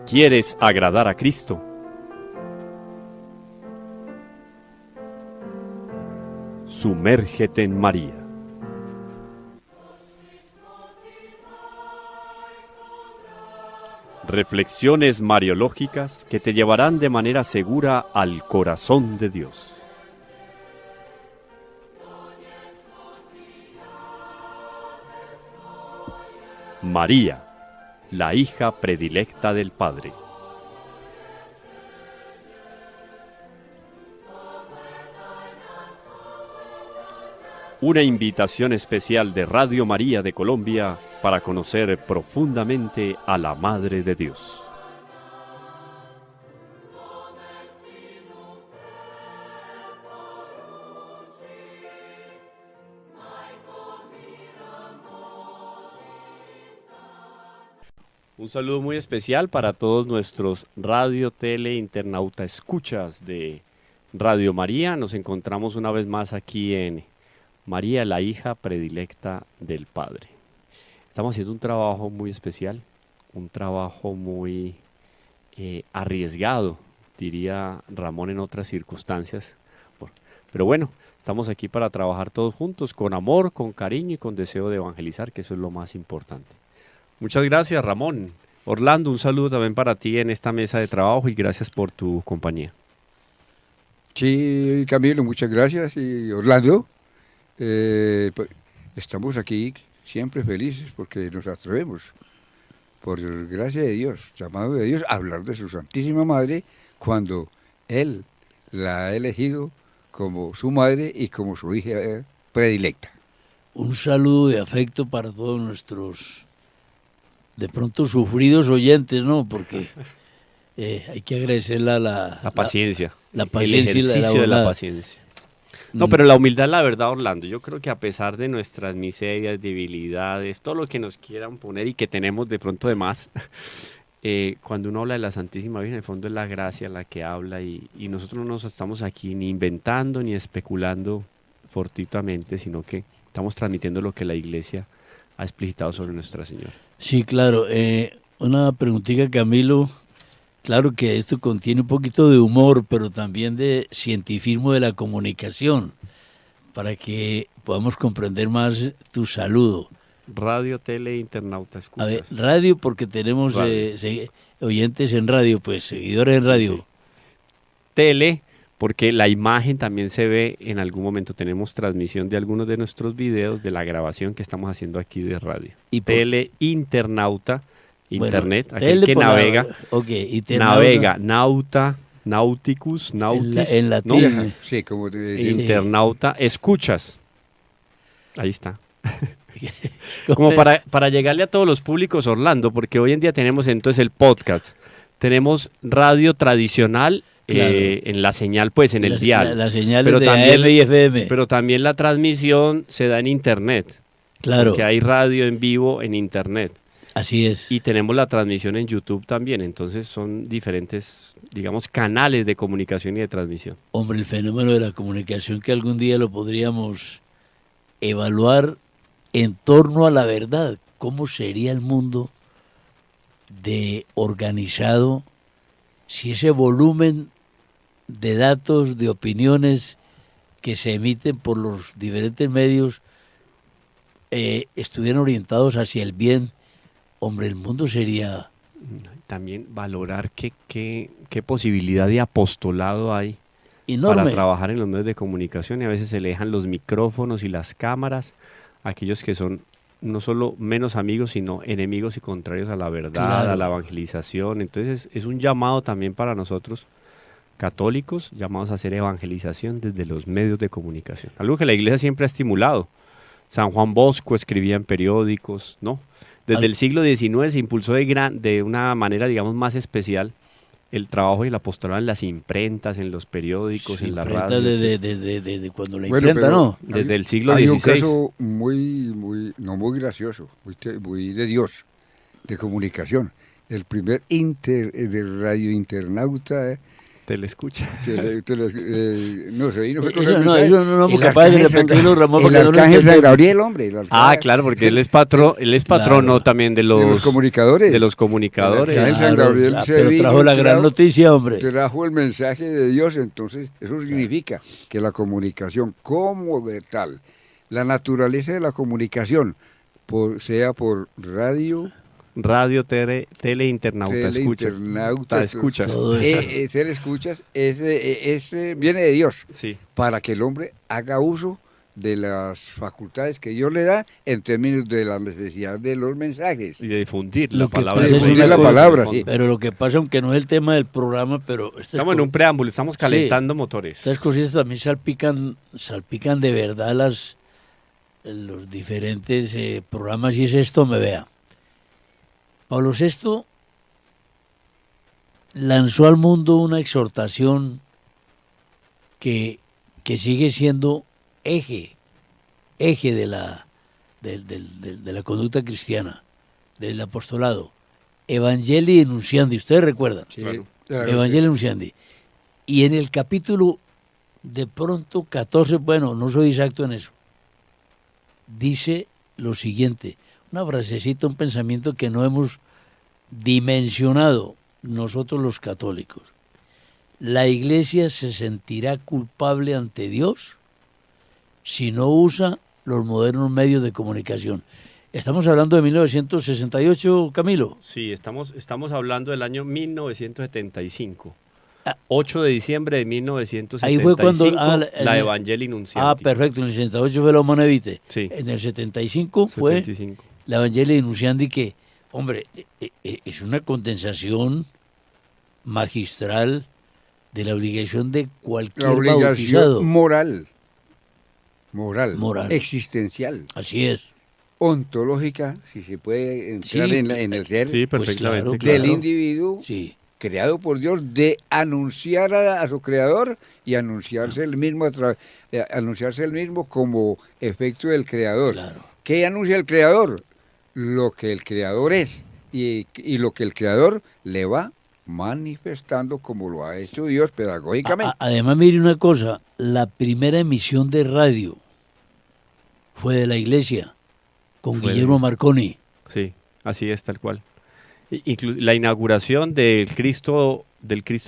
¿Quieres agradar a Cristo? Sumérgete en María. Reflexiones mariológicas que te llevarán de manera segura al corazón de Dios. María, la hija predilecta del Padre. Una invitación especial de Radio María de Colombia para conocer profundamente a la Madre de Dios. Un saludo muy especial para todos nuestros radio, tele, internauta escuchas de Radio María. Nos encontramos una vez más aquí en María, la hija predilecta del Padre. Estamos haciendo un trabajo muy especial, un trabajo muy arriesgado, diría Ramón en otras circunstancias. Pero bueno, estamos aquí para trabajar todos juntos, con amor, con cariño y con deseo de evangelizar, que eso es lo más importante. Muchas gracias, Ramón. Orlando, un saludo también para ti en esta mesa de trabajo y gracias por tu compañía. Sí, Camilo, muchas gracias. Y Orlando, estamos aquí siempre felices porque nos atrevemos, por gracia de Dios, llamado de Dios, a hablar de su Santísima Madre cuando Él la ha elegido como su madre y como su hija predilecta. Un saludo de afecto para todos nuestros, de pronto, sufridos oyentes, ¿no? Porque hay que agradecerle la paciencia. La paciencia el ejercicio de la paciencia. No, pero la humildad, la verdad, Orlando, yo creo que a pesar de nuestras miserias, debilidades, todo lo que nos quieran poner y que tenemos de pronto de más, cuando uno habla de la Santísima Virgen, en el fondo es la gracia la que habla y nosotros no nos estamos aquí ni inventando ni especulando fortuitamente, sino que estamos transmitiendo lo que la Iglesia ha explicitado sobre Nuestra Señora. Sí, claro. Una preguntita, Camilo. Claro que esto contiene un poquito de humor, pero también de cientifismo de la comunicación, para que podamos comprender más tu saludo. Radio, tele, internauta, escuchas. A ver, radio porque tenemos oyentes en radio, pues seguidores en radio. Sí. Tele, porque la imagen también se ve en algún momento. Tenemos transmisión de algunos de nuestros videos de la grabación que estamos haciendo aquí de radio. Y tele, internauta. Internet, bueno, aquel que navega, navega, nauta, nauticus, nautis, en latín, ¿no? Sí, como internauta, escuchas, ahí está. Como para llegarle a todos los públicos, Orlando, porque hoy en día tenemos entonces el podcast, tenemos radio tradicional, claro, en la señal, pues en el dial, la señal pero de también, AM y FM, pero también la transmisión se da en internet, claro, porque hay radio en vivo en internet. Así es. Y tenemos la transmisión en YouTube también, entonces son diferentes, digamos, canales de comunicación y de transmisión. Hombre, el fenómeno de la comunicación que algún día lo podríamos evaluar en torno a la verdad. ¿Cómo sería el mundo de organizado si ese volumen de datos, de opiniones que se emiten por los diferentes medios estuvieran orientados hacia el bien? Hombre, el mundo sería... También valorar qué posibilidad de apostolado hay enorme para trabajar en los medios de comunicación, y a veces se le dejan los micrófonos y las cámaras a aquellos que son no solo menos amigos, sino enemigos y contrarios a la verdad, claro, a la evangelización. Entonces es un llamado también para nosotros, católicos, llamados a hacer evangelización desde los medios de comunicación. Algo que la Iglesia siempre ha estimulado. San Juan Bosco escribía en periódicos, ¿no? Desde el siglo XIX se impulsó de una manera, digamos, más especial el trabajo y el apostolado en las imprentas, en los periódicos, en la radio. Desde cuando la imprenta, ¿no? Desde el siglo XVI. Hay un caso no muy gracioso, muy de Dios, de comunicación. El primer de radio internauta Telescucha. No sé, no fue con Eso el no, mensaje. eso no somos El capaces de arcángel San repetirlo, Ramón, El porque no lo arcángel San entendemos. Gabriel, hombre. El arcángel Claro, porque él es patrono Claro. también de de los los comunicadores. de los comunicadores. El arcángel San Gabriel se pero vino, trajo la gran noticia, hombre. trajo el mensaje de Dios. Entonces, eso significa que la comunicación como de tal, la naturaleza de la comunicación, sea por radio, Radio, tele, internauta, escucha. internauta, Escucha. Todo eso. ser escuchas, ese viene de Dios, Sí. para que el hombre haga uso de las facultades que Dios le da en términos de la necesidad de los mensajes. Y de difundir Lo la que palabra. pasa es difundir una la cosa, palabra, sí. Pero lo que pasa, aunque no es el tema del programa, pero Estamos en un preámbulo, estamos calentando motores. estas cositas también salpican de verdad los diferentes programas, y es esto, me vea. Pablo VI lanzó al mundo una exhortación que sigue siendo eje de la conducta cristiana, del apostolado. Evangelii Nunciandi, ustedes recuerdan. Sí, Claro. claro. Evangelii Nunciandi. Y en el capítulo de pronto 14, bueno, no soy exacto en eso, dice lo siguiente, una frasecita, un pensamiento que no hemos dimensionado nosotros los católicos. La Iglesia se sentirá culpable ante Dios si no usa los modernos medios de comunicación. Estamos hablando de 1968, Camilo. Sí, estamos hablando del año 1975. Ah. 8 de diciembre de 1975. Ahí fue cuando la Evangelii Nunciandi. Perfecto, en el 68 fue la Humana Vitae. Sí. En el 75 fue 75. la Evangelii Nunciandi, que, hombre, es una condensación magistral de la obligación de La cualquier obligación bautizado. moral, existencial, Así es. ontológica, si se puede entrar Sí, en el ser Sí, Pues perfectamente. claro, del claro. individuo Sí. creado por Dios, de anunciar a su creador y anunciarse el mismo como efecto del creador. Claro. ¿Qué anuncia el creador? Lo que el creador es y lo que el creador le va manifestando, como lo ha hecho Dios pedagógicamente. Además, mire una cosa, la primera emisión de radio fue de la iglesia, con Fue de- Guillermo Marconi. Sí, así es, tal cual. La inauguración del Cristo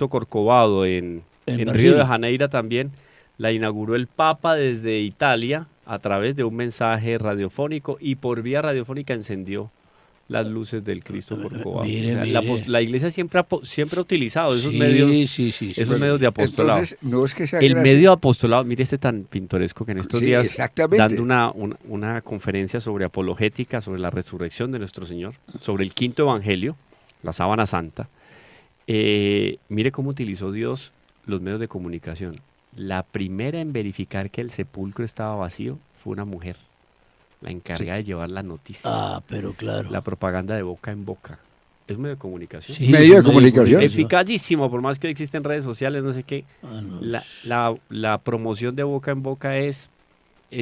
Corcovado en En Río Brasil. de Janeiro también la inauguró el Papa desde Italia a través de un mensaje radiofónico, y por vía radiofónica encendió las luces del Cristo Corcovado. Mire, O sea, mire. la iglesia siempre ha utilizado esos Sí, medios, sí. esos medios de apostolado. Entonces, no es que sea El gracia. medio de apostolado, mire este tan pintoresco que en estos Sí, días, exactamente. dando una conferencia sobre apologética, sobre la resurrección de nuestro Señor, sobre el quinto evangelio, la sábana santa, mire cómo utilizó Dios los medios de comunicación. La primera en verificar que el sepulcro estaba vacío fue una mujer, la encargada de llevar la noticia, Pero claro. la propaganda de boca en boca. Es un medio de comunicación. Sí, Medio de es un comunicación. Eficazísimo, por más que hoy existen redes sociales, no sé qué. No, La promoción de boca en boca es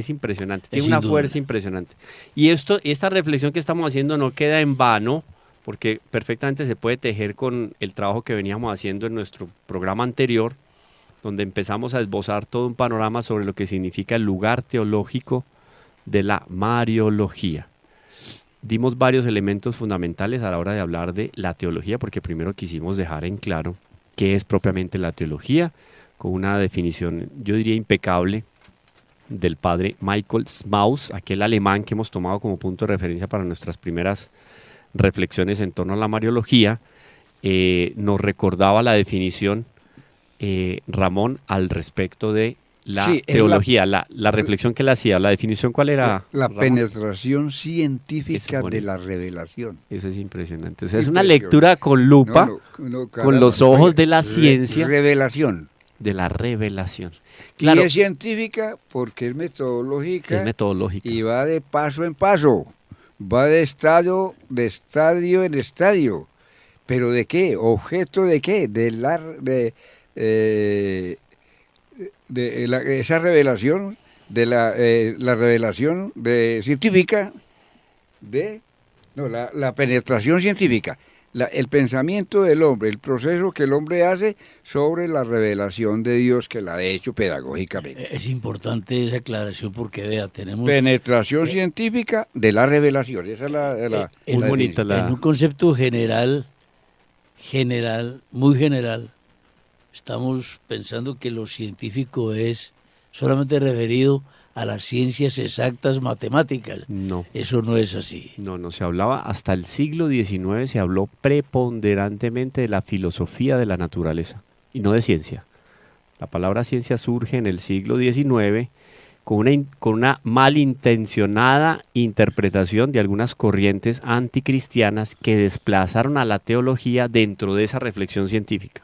impresionante, tiene Es una indudable. fuerza impresionante. Y esta reflexión que estamos haciendo no queda en vano, porque perfectamente se puede tejer con el trabajo que veníamos haciendo en nuestro programa anterior, donde empezamos a esbozar todo un panorama sobre lo que significa el lugar teológico de la Mariología. Dimos varios elementos fundamentales a la hora de hablar de la teología, porque primero quisimos dejar en claro qué es propiamente la teología, con una definición, yo diría, impecable, del padre Michael Smaus, aquel alemán que hemos tomado como punto de referencia para nuestras primeras reflexiones en torno a la Mariología. Nos recordaba la definición, Ramón, al respecto de la Sí, es teología, la reflexión que él hacía. ¿La definición cuál era? La Ramón? penetración Ese científica es bonito. de la revelación. Eso es impresionante. O sea, es una Impresionante. lectura con lupa, No, con caramba, los ojos oye, de la ciencia, Revelación. de la revelación. Y Claro, es científica porque es metodológica es metodológica. y va de paso en paso. Va de estadio en estadio. ¿Pero de qué? ¿Objeto de qué? Esa revelación, de la revelación científica, la penetración científica el pensamiento del hombre, el proceso que el hombre hace sobre la revelación de Dios que la ha hecho pedagógicamente. Es importante esa aclaración porque, vea, tenemos... Penetración científica de la revelación, esa es la muy bonita En un concepto general, muy general, estamos pensando que lo científico es solamente referido a las ciencias exactas matemáticas. No. Eso no es así. No se hablaba, hasta el siglo XIX se habló preponderantemente de la filosofía de la naturaleza y no de ciencia. La palabra ciencia surge en el siglo XIX con una malintencionada interpretación de algunas corrientes anticristianas que desplazaron a la teología dentro de esa reflexión científica.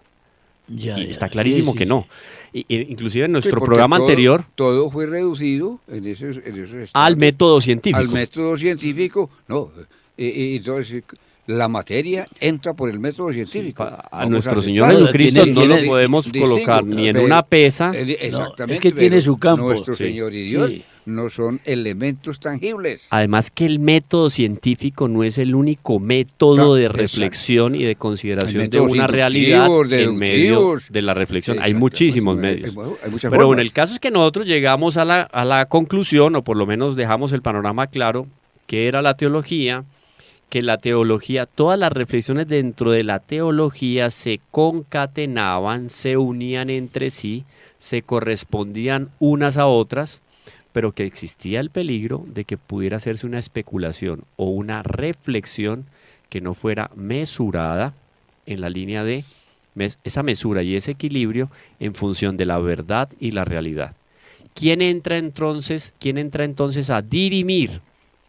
Y está clarísimo que no. Inclusive en nuestro programa anterior... Todo fue reducido en esos al método científico. Al método científico, no. Entonces, la materia entra por el método científico. A nuestro Señor Jesucristo no lo podemos colocar ni en una pesa. Exactamente. Es que tiene su campo. Nuestro Señor y Dios no son elementos tangibles. Además que el método científico no es el único método de reflexión y de consideración de una realidad en medio de la reflexión. Hay muchísimos medios. Pero bueno, el caso es que nosotros llegamos a la conclusión, o por lo menos dejamos el panorama claro, que era la teología, que la teología, todas las reflexiones dentro de la teología se concatenaban, se unían entre sí, se correspondían unas a otras, pero que existía el peligro de que pudiera hacerse una especulación o una reflexión que no fuera mesurada en la línea de esa mesura y ese equilibrio en función de la verdad y la realidad. ¿Quién entra entonces a dirimir,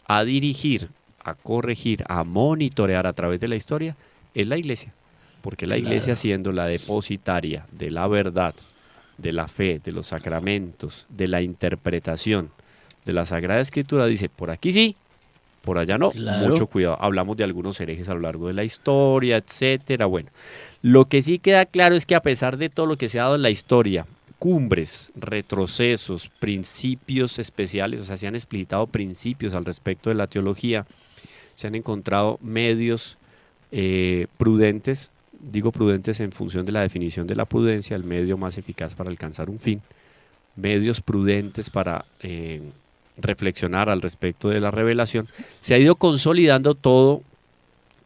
a dirigir, a corregir, a monitorear a través de la historia? Es la Iglesia, porque la Iglesia, siendo la depositaria de la verdad, de la fe, de los sacramentos, de la interpretación de la Sagrada Escritura, dice, por aquí sí, por allá no, mucho cuidado. Hablamos de algunos herejes a lo largo de la historia, etcétera. Bueno, lo que sí queda claro es que a pesar de todo lo que se ha dado en la historia, cumbres, retrocesos, principios especiales, o sea, se han explicitado principios al respecto de la teología, se han encontrado medios prudentes. Digo prudentes en función de la definición de la prudencia, el medio más eficaz para alcanzar un fin, medios prudentes para reflexionar al respecto de la revelación. Se ha ido consolidando todo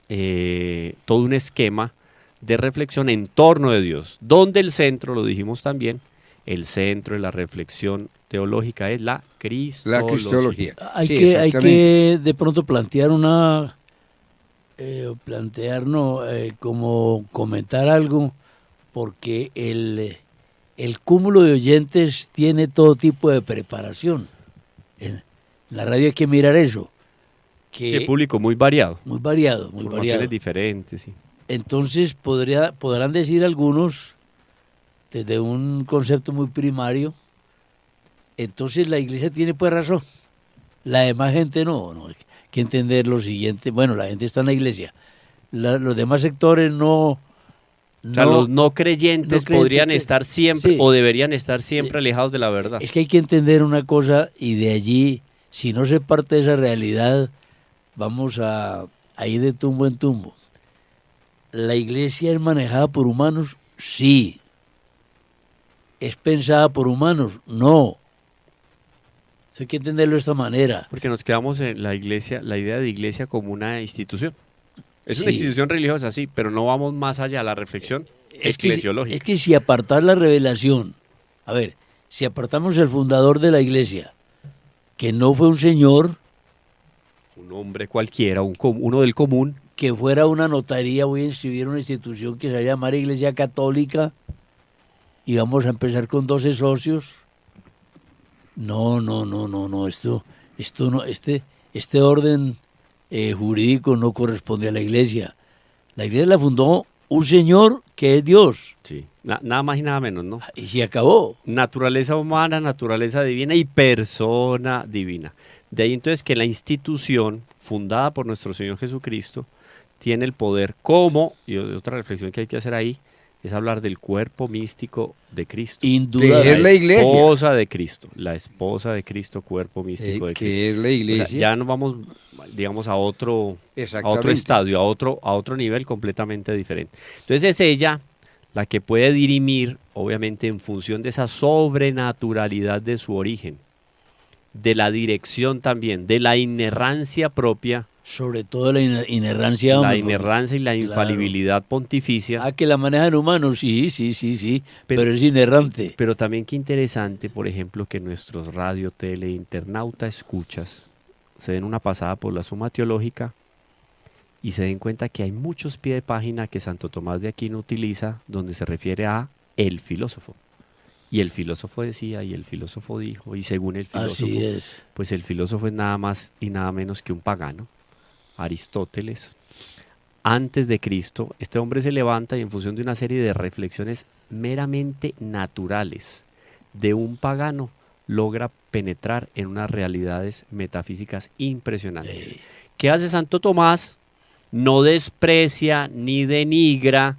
un esquema de reflexión en torno de Dios, donde el centro, lo dijimos también, el centro de la reflexión teológica es la cristología. La cristología. Hay que de pronto plantear como comentar algo, porque el cúmulo de oyentes tiene todo tipo de preparación. En la radio hay que mirar eso. Sí, público muy variado. Muy variado, muy variado. Diferentes, sí. Entonces podrán decir algunos, desde un concepto muy primario, entonces la Iglesia tiene pues razón, la demás gente no. Hay que entender lo siguiente, bueno, la gente está en la Iglesia, los demás sectores no... O sea, los no creyentes podrían estar siempre o deberían estar siempre alejados de la verdad. Es que hay que entender una cosa, y de allí, si no se parte de esa realidad, vamos a ir de tumbo en tumbo. ¿La Iglesia es manejada por humanos? Sí. ¿Es pensada por humanos? No. Eso hay que entenderlo de esta manera. Porque nos quedamos en la Iglesia, la idea de Iglesia como una institución. Es una institución religiosa, sí, pero no vamos más allá. La reflexión eclesiológica. Es que si apartar la revelación, a ver, si apartamos el fundador de la Iglesia, que no fue un señor, un hombre cualquiera, uno del común, que fuera una notaría, voy a inscribir una institución que se va a llamar Iglesia Católica y vamos a empezar con 12 socios. No, esto no, este orden jurídico no corresponde a la Iglesia. La Iglesia la fundó un señor que es Dios. Sí, nada más y nada menos, ¿no? Y se acabó. Naturaleza humana, naturaleza divina y persona divina. De ahí entonces que la institución fundada por nuestro Señor Jesucristo tiene el poder como, y otra reflexión que hay que hacer ahí, es hablar del cuerpo místico de Cristo. Indudablemente. Es la Iglesia. Esposa de Cristo, la esposa de Cristo, cuerpo místico de Cristo. Que es la Iglesia. O sea, ya no vamos, digamos, a otro Exactamente. estadio, a otro nivel completamente diferente. Entonces es ella la que puede dirimir, obviamente, en función de esa sobrenaturalidad de su origen, de la dirección también, de la inerrancia propia, Sobre todo la inerrancia, la hombre, porque, inerrancia y la claro. infalibilidad pontificia. Ah, que la manejan humanos, sí, sí, sí, sí, Pero- pero es inerrante. Pero también qué interesante, por ejemplo, que nuestros radio, tele, internauta escuchas se den una pasada por la Suma Teológica y se den cuenta que hay muchos pie de página que Santo Tomás de Aquino utiliza donde se refiere a el filósofo. Y el filósofo decía, y el filósofo dijo, y según el filósofo, Así es. pues el filósofo es nada más y nada menos que un pagano, Aristóteles. Antes de Cristo, este hombre se levanta y en función de una serie de reflexiones meramente naturales de un pagano, logra penetrar en unas realidades metafísicas impresionantes. ¿Qué hace Santo Tomás? No desprecia ni denigra,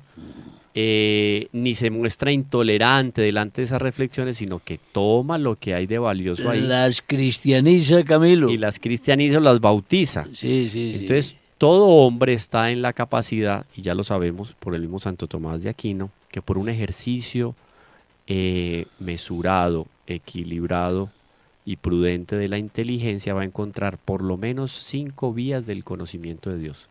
ni se muestra intolerante delante de esas reflexiones, sino que toma lo que hay de valioso ahí Las cristianiza, Camilo. y las cristianiza o las bautiza. Sí, sí, sí. Entonces, todo hombre está en la capacidad, y ya lo sabemos por el mismo Santo Tomás de Aquino, que por un ejercicio mesurado, equilibrado y prudente de la inteligencia va a encontrar por lo menos 5 vías del conocimiento de Dios.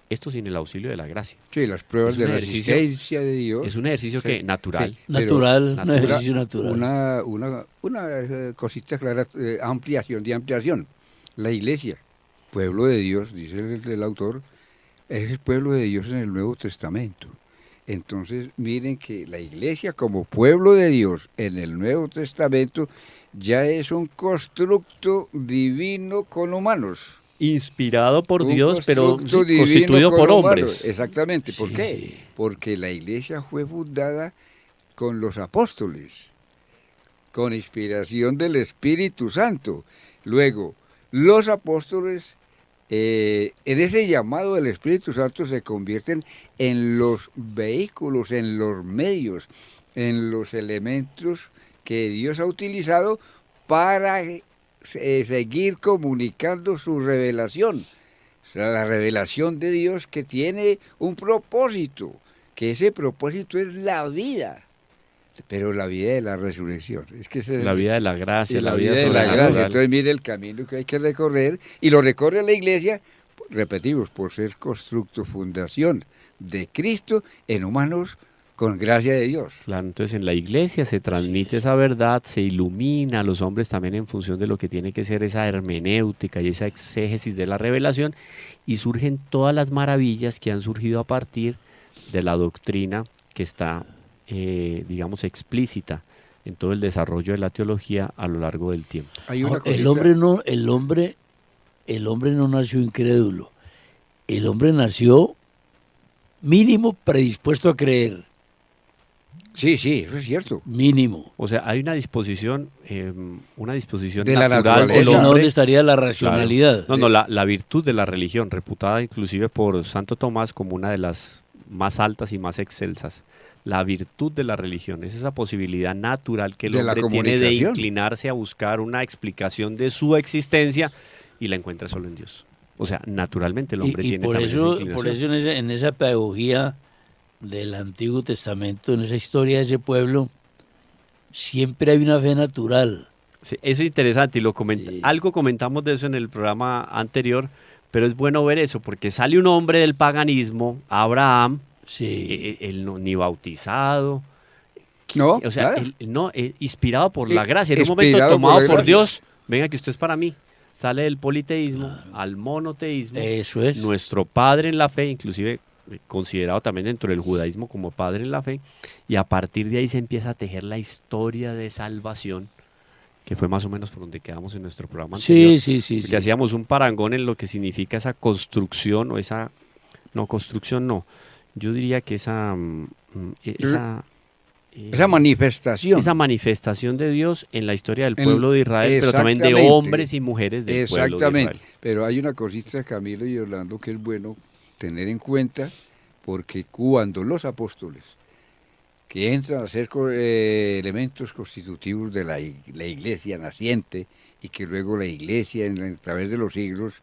Esto sin el auxilio de la gracia. Sí, las pruebas Es un de la ejercicio- existencia de Dios. Es un ejercicio Sí, que natural. sí. Pero Natural, un natural. ejercicio natural. Una cosita clara, ampliación de ampliación. La iglesia, pueblo de Dios, dice el autor, es el pueblo de Dios en el Nuevo Testamento. Entonces, miren que la iglesia como pueblo de Dios en el Nuevo Testamento ya es un constructo divino con humanos. Inspirado por Un Dios, pero constructo sí, divino constituido con por humanos. hombres. Exactamente. ¿Por Sí, qué? sí. Porque la iglesia fue fundada con los apóstoles, con inspiración del Espíritu Santo. Luego, los apóstoles, en ese llamado del Espíritu Santo, se convierten en los vehículos, en los medios, en los elementos que Dios ha utilizado para seguir comunicando su revelación. O sea, la revelación de Dios que tiene un propósito, que ese propósito es la vida, pero la vida de la resurrección. Es que ese es La el- vida de la gracia, y la la vida vida de la sobrenatural. gracia. Entonces mire el camino que hay que recorrer, y lo recorre la iglesia, repetimos, por ser constructo, fundación de Cristo en humanos con gracia de Dios. Claro, entonces en la iglesia se transmite esa verdad, se ilumina a los hombres también en función de lo que tiene que ser esa hermenéutica y esa exégesis de la revelación, y surgen todas las maravillas que han surgido a partir de la doctrina que está, digamos, explícita en todo el desarrollo de la teología a lo largo del tiempo. Hay una El cosita- hombre no nació incrédulo. El hombre nació mínimo predispuesto a creer. Sí, sí, eso es cierto. Mínimo. O sea, hay una disposición De la natural naturaleza. del O si no, hombre. ¿dónde estaría la Claro. racionalidad? No, no, la virtud de la religión, reputada inclusive por Santo Tomás como una de las más altas y más excelsas. La virtud de la religión es esa posibilidad natural que el De la hombre tiene de comunicación. inclinarse a buscar una explicación de su existencia y la encuentra solo en Dios. O sea, naturalmente el hombre Y tiene por también esa eso, inclinación. por eso en esa pedagogía del Antiguo Testamento, en esa historia de ese pueblo, siempre hay una fe natural. Sí, eso es interesante y Sí. algo comentamos de eso en el programa anterior, pero es bueno ver eso porque sale un hombre del paganismo, Abraham, Sí. él no, ni bautizado, No, o sea, nada. él no, inspirado por Sí, la gracia, en un momento inspirado por tomado la por gracia. Dios, venga que usted es para mí, sale del politeísmo al monoteísmo, Eso es. nuestro padre en la fe, inclusive considerado también dentro del judaísmo como padre en la fe, y a partir de ahí se empieza a tejer la historia de salvación, que fue más o menos por donde quedamos en nuestro programa anterior. Sí, sí, sí. Porque sí. hacíamos un parangón en lo que significa esa construcción o esa, no, construcción no, yo diría que esa, Esa manifestación. esa manifestación de Dios en la historia del En- pueblo de Israel, pero también de exactamente. hombres y mujeres del pueblo de Exactamente. Israel. Pero hay una cosita, Camilo y Orlando, que es bueno tener en cuenta, porque cuando los apóstoles, que entran a ser elementos constitutivos de la iglesia naciente, y que luego la iglesia, a través de los siglos,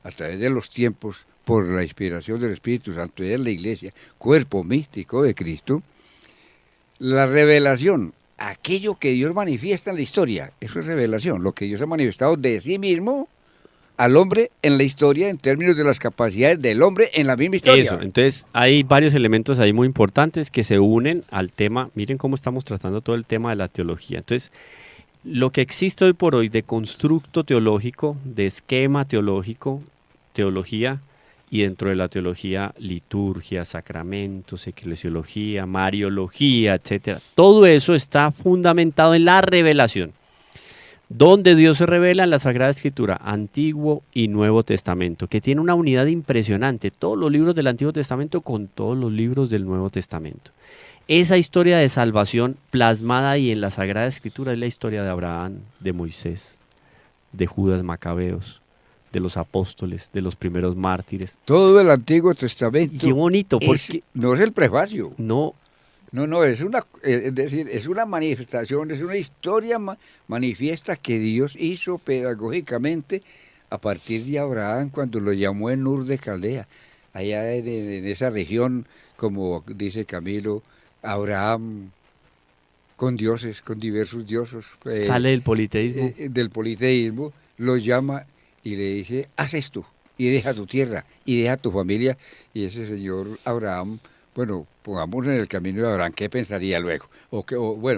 a través de los tiempos, por la inspiración del Espíritu Santo y de la Iglesia, cuerpo místico de Cristo, la revelación, aquello que Dios manifiesta en la historia, eso es revelación, lo que Dios ha manifestado de sí mismo al hombre en la historia en términos de las capacidades del hombre en la misma historia. Eso, entonces hay varios elementos ahí muy importantes que se unen al tema. Miren cómo estamos tratando todo el tema de la teología. Entonces, lo que existe hoy por hoy de constructo teológico, de esquema teológico, teología, y dentro de la teología, liturgia, sacramentos, eclesiología, mariología, etcétera. Todo eso está fundamentado en la revelación. Donde Dios se revela en la Sagrada Escritura, Antiguo y Nuevo Testamento, que tiene una unidad impresionante, todos los libros del Antiguo Testamento con todos los libros del Nuevo Testamento. Esa historia de salvación plasmada ahí en la Sagrada Escritura es la historia de Abraham, de Moisés, de Judas Macabeos, de los apóstoles, de los primeros mártires. Todo el Antiguo Testamento. Qué bonito, porque no es el prefacio. no. No, es decir, es una manifestación, es una historia manifiesta que Dios hizo pedagógicamente a partir de Abraham cuando lo llamó en Ur de Caldea, allá en esa región, como dice Camilo, Abraham con dioses, con diversos dioses. Sale del politeísmo. Lo llama y le dice, haz esto, y deja tu tierra, y deja tu familia, y ese señor Abraham, bueno, pongamos en el camino de Abraham, ¿qué pensaría luego?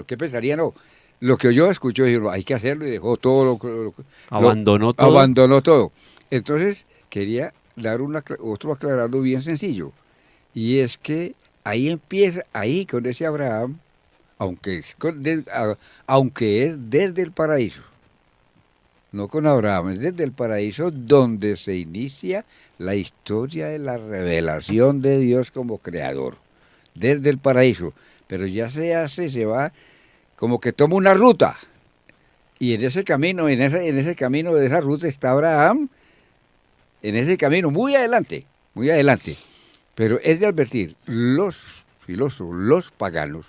¿Qué pensaría? No, lo que yo escucho, dijo, hay que hacerlo, y dejó todo. Abandonó todo. Abandonó todo. Entonces, quería dar otro aclarado bien sencillo, y es que ahí empieza, ahí con ese Abraham, aunque es desde el paraíso, no con Abraham, es desde el paraíso donde se inicia la historia de la revelación de Dios como creador, desde el paraíso, pero ya se va, como que toma una ruta, y en ese camino, en ese camino de esa ruta está Abraham, en ese camino, muy adelante, pero es de advertir, los filósofos, los paganos,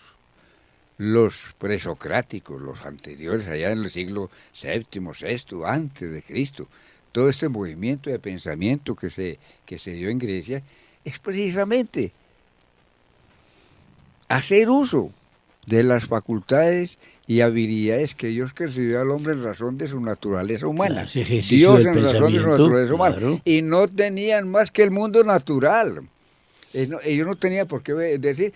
los presocráticos, los anteriores, allá en el siglo VII, VI, antes de Cristo, todo este movimiento de pensamiento que se dio en Grecia, es precisamente hacer uso de las facultades y habilidades que Dios concedió al hombre en razón de su naturaleza humana. Dios en razón de su naturaleza humana. Y no tenían más que el mundo natural. Ellos no tenían por qué decir,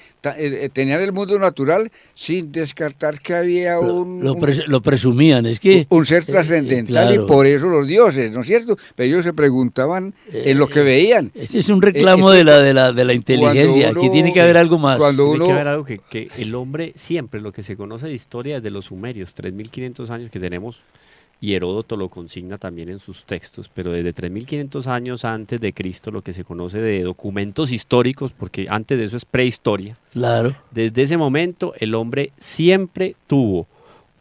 tenían el mundo natural sin descartar que había lo presumían, es que un ser trascendental, claro. Y por eso los dioses, ¿no es cierto? Pero ellos se preguntaban en lo que veían. Ese es un reclamo de la inteligencia, aquí tiene que haber algo más. Tiene que haber algo que el hombre siempre, lo que se conoce de historia desde los sumerios, 3.500 años que tenemos, y Heródoto lo consigna también en sus textos, pero desde 3.500 años antes de Cristo, lo que se conoce de documentos históricos, porque antes de eso es prehistoria, claro. Desde ese momento el hombre siempre tuvo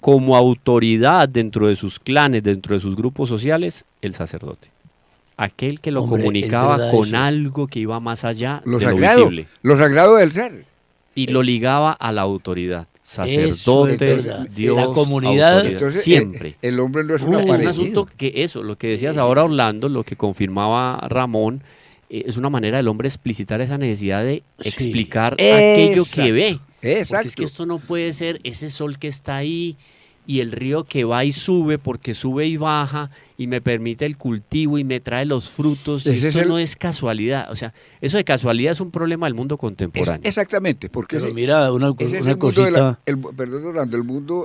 como autoridad dentro de sus clanes, dentro de sus grupos sociales, el sacerdote. Aquel que lo comunicaba con algo que iba más allá de lo visible. Lo sagrado del ser. Y lo ligaba a la autoridad. Sacerdote, Dios, la comunidad, entonces, siempre. El hombre no es un aparecido. Es un asunto que lo que decías ahora Orlando, lo que confirmaba Ramón, es una manera del hombre explicitar esa necesidad de explicar aquello que ve. Exacto. Porque es que esto no puede ser ese sol que está ahí y el río que va y sube porque sube y baja y me permite el cultivo y me trae los frutos. Esto no es casualidad. O sea, eso de casualidad es un problema del mundo contemporáneo. Exactamente. Porque pero mira, una cosita. Perdón, Orlando,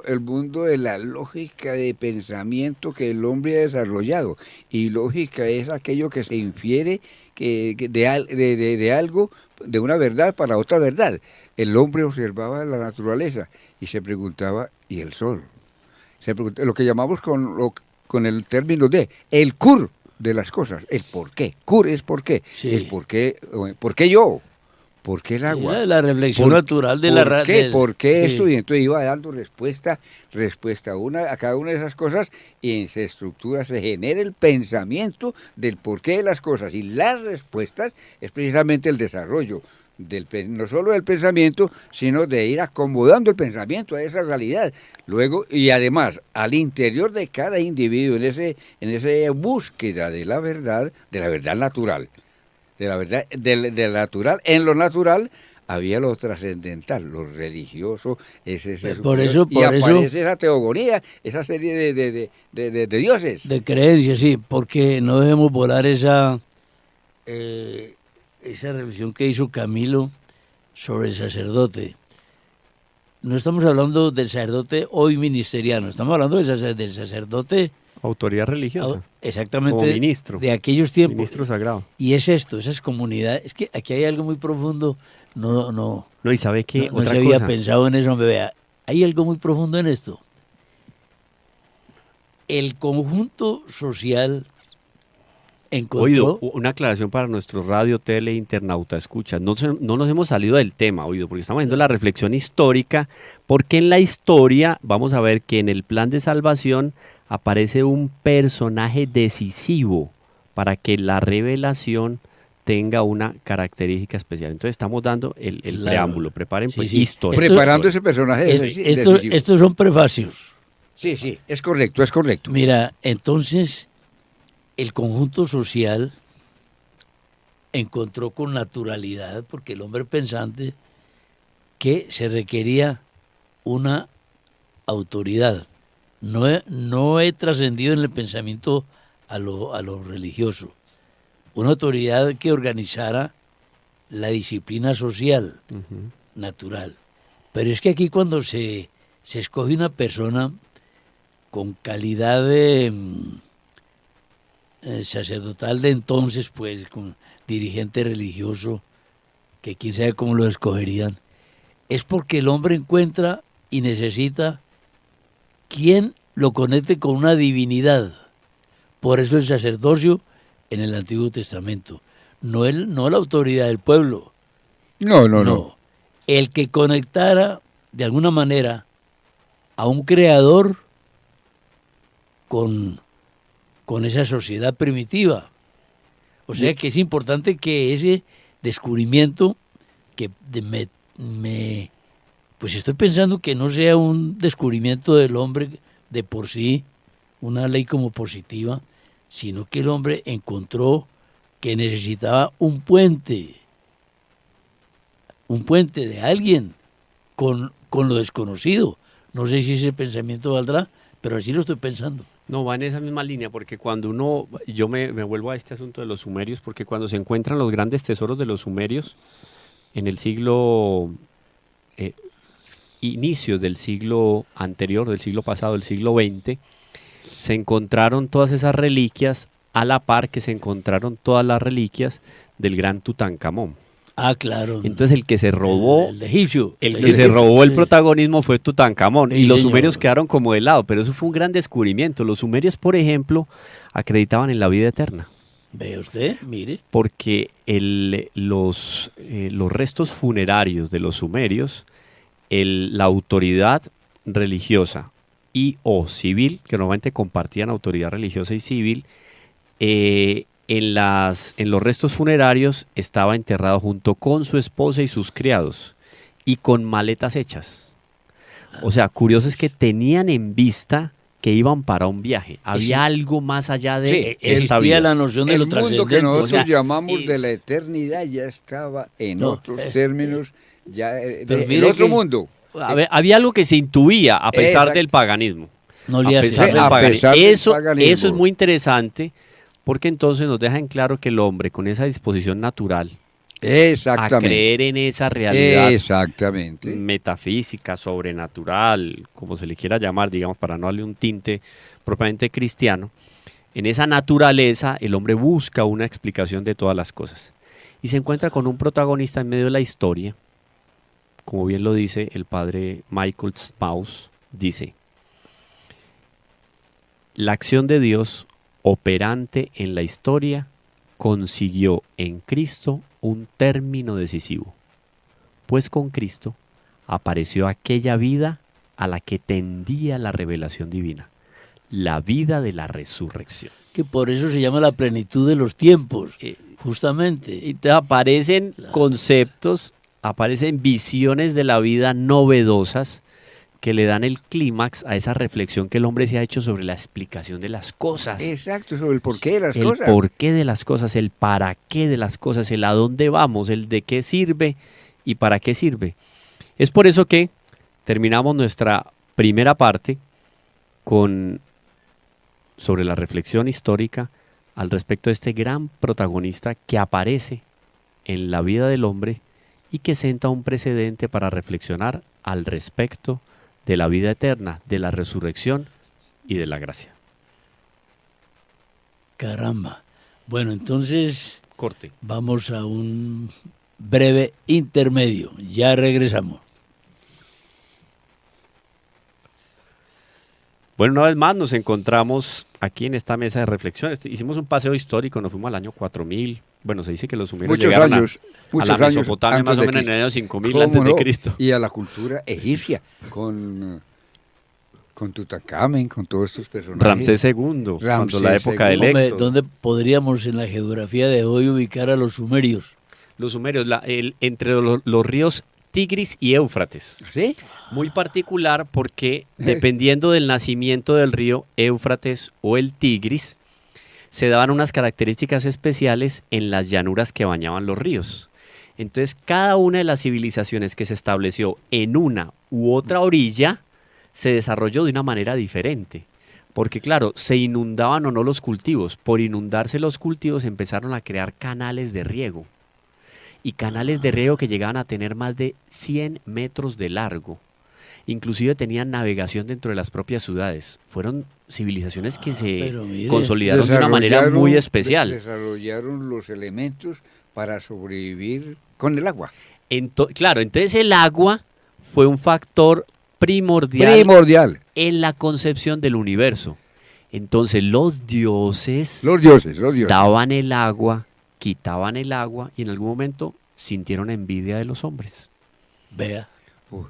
el mundo de la lógica de pensamiento que el hombre ha desarrollado. Y lógica es aquello que se infiere de algo, de una verdad para otra verdad. El hombre observaba la naturaleza y se preguntaba, ¿y el sol? Lo que llamamos con el término de el cur de las cosas, el por qué. Cur es por qué. Sí. El por qué yo, por qué el agua. La reflexión natural de la raza. ¿Por qué esto? Y entonces iba dando respuesta a cada una de esas cosas, y en esa estructura se genera el pensamiento del porqué de las cosas. Y las respuestas es precisamente el desarrollo no solo del pensamiento, sino de ir acomodando el pensamiento a esa realidad. Luego, y además, al interior de cada individuo, en esa búsqueda de la verdad natural, de la verdad del natural, en lo natural había lo trascendental, lo religioso, ese ser superior, y aparece esa teogonía, esa serie de dioses. De creencias, sí, porque no debemos volar esa reflexión que hizo Camilo sobre el sacerdote. No estamos hablando del sacerdote hoy ministeriano, estamos hablando del sacerdote... Autoridad religiosa. Exactamente. Como ministro. De aquellos tiempos. Ministro sagrado. Y es esto, esas comunidades. Es que aquí hay algo muy profundo. No, y ¿sabe qué? No se había pensado en eso, hombre. Vea, hay algo muy profundo en esto. El conjunto social encontró... Oído, una aclaración para nuestro radio, tele, internauta, escucha. No nos hemos salido del tema, oído, porque estamos haciendo la reflexión histórica, porque en la historia vamos a ver que en el plan de salvación aparece un personaje decisivo para que la revelación tenga una característica especial. Entonces estamos dando el preámbulo. Preparen pues historia. Preparando ese personaje decisivo. Estos son prefacios. Sí, es correcto, es correcto. Mira, entonces el conjunto social encontró con naturalidad, porque el hombre pensante, que se requería una autoridad. No he trascendido en el pensamiento a lo religioso. Una autoridad que organizara la disciplina social, natural. Pero es que aquí cuando se escoge una persona con calidad de sacerdotal de entonces, pues, con dirigente religioso, que quién sabe cómo lo escogerían, es porque el hombre encuentra y necesita quien lo conecte con una divinidad. Por eso el sacerdocio en el Antiguo Testamento. No la autoridad del pueblo. No. El que conectara de alguna manera a un creador con esa sociedad primitiva. O sea que es importante que ese descubrimiento que pues estoy pensando que no sea un descubrimiento del hombre de por sí, una ley como positiva, sino que el hombre encontró que necesitaba un puente de alguien con lo desconocido. No sé si ese pensamiento valdrá, pero así lo estoy pensando. No, va en esa misma línea, porque cuando yo me vuelvo a este asunto de los sumerios, porque cuando se encuentran los grandes tesoros de los sumerios, en el siglo, inicios del siglo anterior, del siglo pasado, del siglo XX, se encontraron todas esas reliquias a la par que se encontraron todas las reliquias del gran Tutankamón. Ah, claro. Entonces el que se robó, el egipcio, se robó el protagonismo fue Tutankamón, y los sumerios quedaron como de lado, pero eso fue un gran descubrimiento. Los sumerios, por ejemplo, acreditaban en la vida eterna. ¿Ve usted? Mire. Porque los restos funerarios de los sumerios, la autoridad religiosa y o civil, que normalmente compartían autoridad religiosa y civil, en los restos funerarios estaba enterrado junto con su esposa y sus criados, y con maletas hechas. O sea, curioso es que tenían en vista que iban para un viaje. Había algo más allá de esta vida. La noción de lo trascendente. El mundo que nosotros llamamos de la eternidad ya estaba en otros términos, ya en otro mundo. Había algo que se intuía a pesar del paganismo. No le hace. Eso es muy interesante, porque entonces nos deja en claro que el hombre, con esa disposición natural a creer en esa realidad metafísica, sobrenatural, como se le quiera llamar, digamos, para no darle un tinte propiamente cristiano, en esa naturaleza el hombre busca una explicación de todas las cosas. Y se encuentra con un protagonista en medio de la historia, como bien lo dice el padre Michael Smaus, dice: la acción de Dios operante en la historia consiguió en Cristo un término decisivo, pues con Cristo apareció aquella vida a la que tendía la revelación divina, la vida de la resurrección. Que por eso se llama la plenitud de los tiempos, justamente. Y te aparecen conceptos, aparecen visiones de la vida novedosas que le dan el clímax a esa reflexión que el hombre se ha hecho sobre la explicación de las cosas. Exacto, sobre el porqué de las El cosas. porqué de las cosas, el para qué de las cosas, el a dónde vamos, el de qué sirve y para qué sirve. Es por eso que terminamos nuestra primera parte sobre la reflexión histórica al respecto de este gran protagonista que aparece en la vida del hombre y que senta un precedente para reflexionar al respecto de la vida eterna, de la resurrección y de la gracia. Caramba. Bueno, entonces Corte. vamos a un breve intermedio. Ya regresamos. Bueno, una vez más nos encontramos aquí en esta mesa de reflexión. Hicimos un paseo histórico, nos fuimos al año 4000. Bueno, se dice que los sumerios Muchos llegaron años, a muchos la años Mesopotamia antes más o de menos en el Cristo. año 5000 ¿Cómo antes de no? Cristo. Y a la cultura egipcia, con Tutankamen, con todos estos personajes. Ramsés II, cuando la época del ¿Dónde, Éxodo. dónde podríamos en la geografía de hoy ubicar a los sumerios? Los sumerios, entre los ríos Tigris y Éufrates. ¿Sí? Muy particular porque dependiendo del nacimiento del río Éufrates o el Tigris, se daban unas características especiales en las llanuras que bañaban los ríos. Entonces, cada una de las civilizaciones que se estableció en una u otra orilla se desarrolló de una manera diferente. Porque claro, se inundaban o no los cultivos. Por inundarse los cultivos empezaron a crear canales de riego. Y canales de riego que llegaban a tener más de 100 metros de largo. Inclusive tenían navegación dentro de las propias ciudades. Fueron civilizaciones que se pero mire, consolidaron de una manera muy especial. Desarrollaron los elementos para sobrevivir con el agua. Claro, entonces el agua fue un factor primordial en la concepción del universo. Entonces los dioses daban el agua, quitaban el agua y en algún momento sintieron envidia de los hombres. Vea.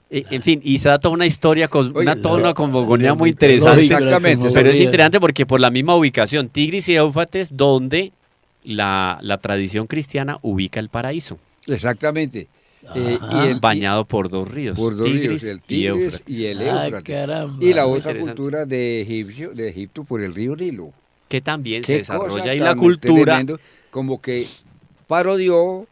En fin, y se da toda una historia, toda una cosmogonía muy lógica, interesante. Exactamente. Pero es interesante porque por la misma ubicación, Tigris y Éufrates, donde la tradición cristiana ubica el paraíso. Exactamente. Bañado por dos ríos, por dos Tigris, ríos, el Tigris y el Éufrates. Caramba. Y la otra interesante. cultura de Egipto por el río Nilo. que también se Qué desarrolla cosa ahí la tan cultura. tremendo, como que parodió,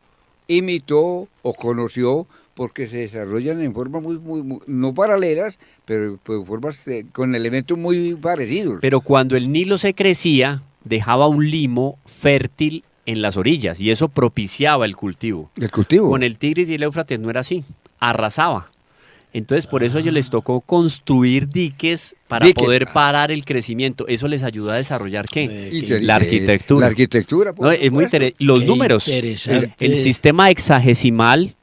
imitó o conoció, porque se desarrollan en formas muy no paralelas, pero formas con elementos muy parecidos. Pero cuando el Nilo se crecía, dejaba un limo fértil en las orillas y eso propiciaba el cultivo. El cultivo. Con el Tigris y el Éufrates no era así, arrasaba. Entonces por eso a ellos les tocó construir diques para poder parar el crecimiento. Eso les ayuda a desarrollar ¿qué? La arquitectura. La arquitectura, No, es muy los Qué números. interesante. El sistema hexagesimal.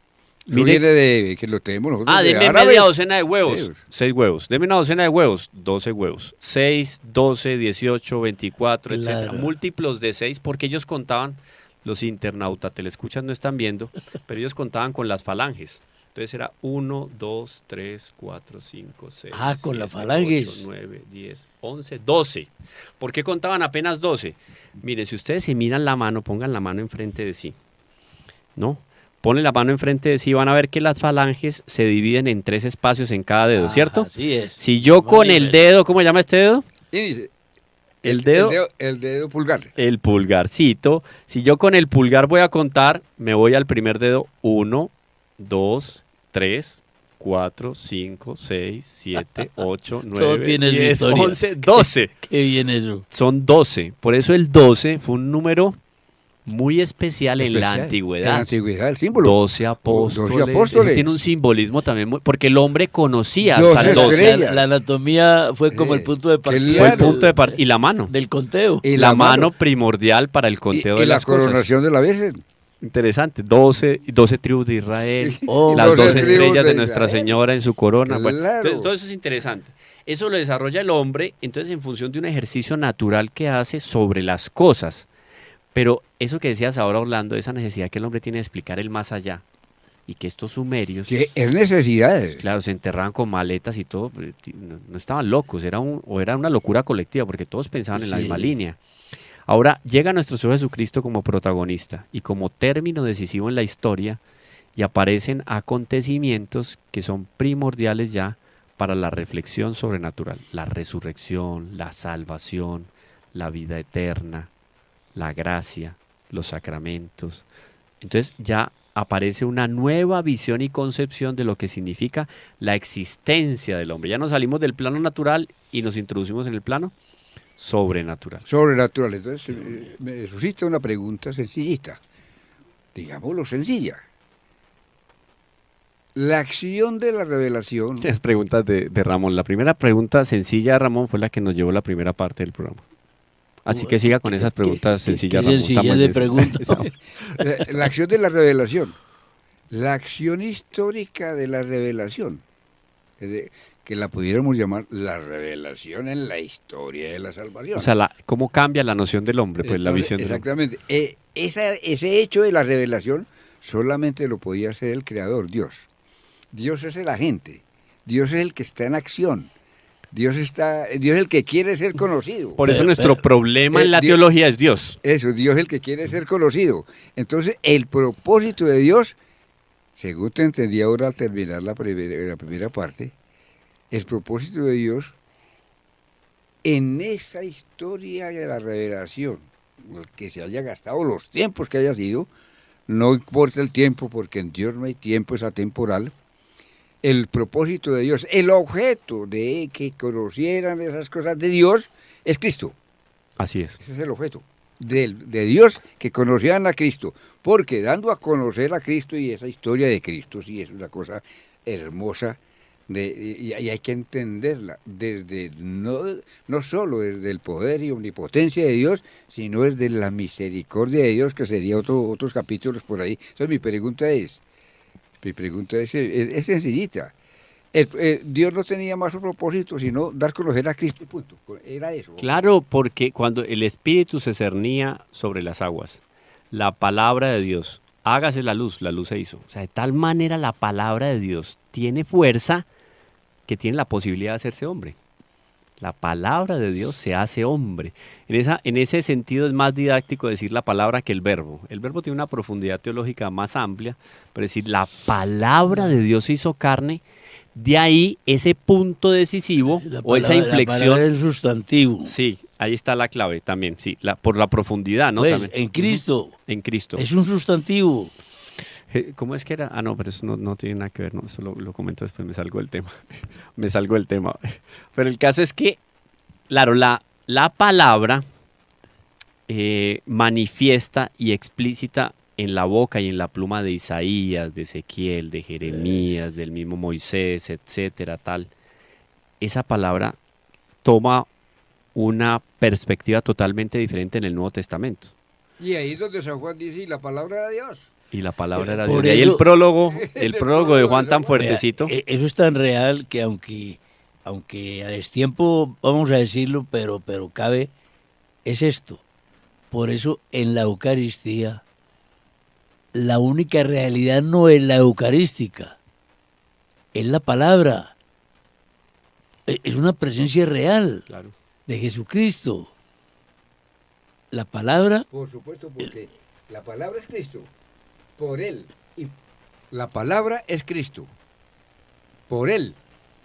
Eso viene de que lo tenemos nosotros. de Deme árabes. media docena de huevos. Sí. 6 huevos. Deme una docena de huevos. 12 huevos. 6, 12, 18, 24, Claro. etcétera. Múltiplos de 6 porque ellos contaban, los internautas, telescuchas no están viendo, pero ellos contaban con las falanges. Entonces era 1, 2, 3, 4, 5, 6. Con las falanges. 8, 9, 10, 11, 12. ¿Por qué contaban apenas 12? Miren, si ustedes se miran la mano, pongan la mano enfrente de sí. ¿No? Ponen la mano enfrente de sí, van a ver que las falanges se dividen en 3 espacios en cada dedo, ¿cierto? Así es. Si yo con el dedo, ¿cómo se llama este dedo? Índice. El dedo. El dedo pulgar. El pulgarcito. Si yo con el pulgar voy a contar, me voy al primer dedo. 1, 2, 3, 4, 5, 6, 7, 8, 9, tiene su 10, historia. 11, 12. Qué bien eso. Son 12. Por eso el 12 fue un número muy especial en la En la antigüedad. antigüedad, el símbolo. 12 apóstoles. 12 apóstoles. Eso tiene un simbolismo también, porque el hombre conocía hasta 12 el 12. estrellas. La anatomía fue como el punto de partida Fue el punto de partida. Y la mano. del conteo. Y la mano primordial para el conteo y de la las cosas. coronación de la Virgen. Interesante. 12 tribus de Israel. Oh, las 12 12 tribus estrellas de de Nuestra Israel. Señora en su corona. Bueno, Claro. entonces, todo eso es interesante. Eso lo desarrolla el hombre, entonces en función de un ejercicio natural que hace sobre las cosas. Pero eso que decías ahora, Orlando, esa necesidad que el hombre tiene de explicar el más allá y que estos sumerios, Que es necesidades. claro, se enterraban con maletas y todo, no estaban locos, o era una locura colectiva, porque todos pensaban en la Sí. misma línea. Ahora llega nuestro Señor Jesucristo como protagonista y como término decisivo en la historia, y aparecen acontecimientos que son primordiales ya para la reflexión sobrenatural: la resurrección, la salvación, la vida eterna, la gracia, los sacramentos. Entonces ya aparece una nueva visión y concepción de lo que significa la existencia del hombre. Ya nos salimos del plano natural y nos introducimos en el plano sobrenatural. Sobrenatural. Entonces, me suscita una pregunta sencillita, digámoslo sencilla. La acción de la revelación, Las preguntas de Ramón. La primera pregunta sencilla de Ramón fue la que nos llevó la primera parte del programa. Así que siga con esas preguntas sencillas, qué Ramón. sencilla Estamos de en eso. pregunta. la acción de la revelación, la acción histórica de la revelación, que la pudiéramos llamar la revelación en la historia de la salvación. O sea, ¿cómo cambia la noción del hombre? Pues la Entonces, visión del hombre. exactamente. Ese hecho de la revelación solamente lo podía hacer el Creador, Dios. Dios es el agente, Dios es el que está en acción, Dios es el que quiere ser conocido. Por eso Pero- nuestro pero- problema en la Dios- teología es Dios. Eso, Dios es el que quiere ser conocido. Entonces, el propósito de Dios, según te entendí ahora al terminar la primera parte, el propósito de Dios en esa historia de la revelación, que se haya gastado, los tiempos que haya sido, no importa el tiempo, porque en Dios no hay tiempo, es atemporal. El propósito de Dios, el objeto de que conocieran esas cosas de Dios es Cristo. Así es. Ese es el objeto de Dios, que conocieran a Cristo. Porque dando a conocer a Cristo y esa historia de Cristo, sí, es una cosa hermosa. Y hay que entenderla desde no solo desde el poder y omnipotencia de Dios, sino desde la misericordia de Dios, que sería otros capítulos por ahí. Entonces mi pregunta es sencillita. Dios no tenía más propósito sino dar a conocer a Cristo y punto. Era eso. Claro, porque cuando el Espíritu se cernía sobre las aguas, la palabra de Dios, hágase la luz se hizo. O sea, de tal manera la palabra de Dios tiene fuerza que tiene la posibilidad de hacerse hombre. La palabra de Dios se hace hombre. En ese sentido es más didáctico decir la palabra que el verbo. El verbo tiene una profundidad teológica más amplia, pero decir la palabra de Dios se hizo carne, de ahí ese punto decisivo o esa La palabra inflexión. es sustantivo. Sí, ahí está la clave también, sí, por la profundidad, ¿no? Pues, También. en Cristo En Cristo. es un sustantivo. ¿Cómo es que era? Ah, no, pero eso no tiene nada que ver, no, eso lo comento después, me salgo del tema. Me salgo del tema. Pero el caso es que, claro, la palabra manifiesta y explícita en la boca y en la pluma de Isaías, de Ezequiel, de Jeremías, del mismo Moisés, etcétera, tal. Esa palabra toma una perspectiva totalmente diferente en el Nuevo Testamento. Y ahí es donde San Juan dice, y la palabra de Dios. Y la palabra era Por Dios. De ahí eso- el prólogo El de prólogo Juan de tan San Juan. fuertecito. Vea, eso es tan real que aunque a destiempo, vamos a decirlo, pero cabe, es esto. Por eso en la Eucaristía, la única realidad no es la eucarística, es la palabra. Es una presencia real Claro. de Jesucristo. La palabra, Por supuesto, porque la palabra es Cristo. Por Él. Y la palabra es Cristo. Por Él.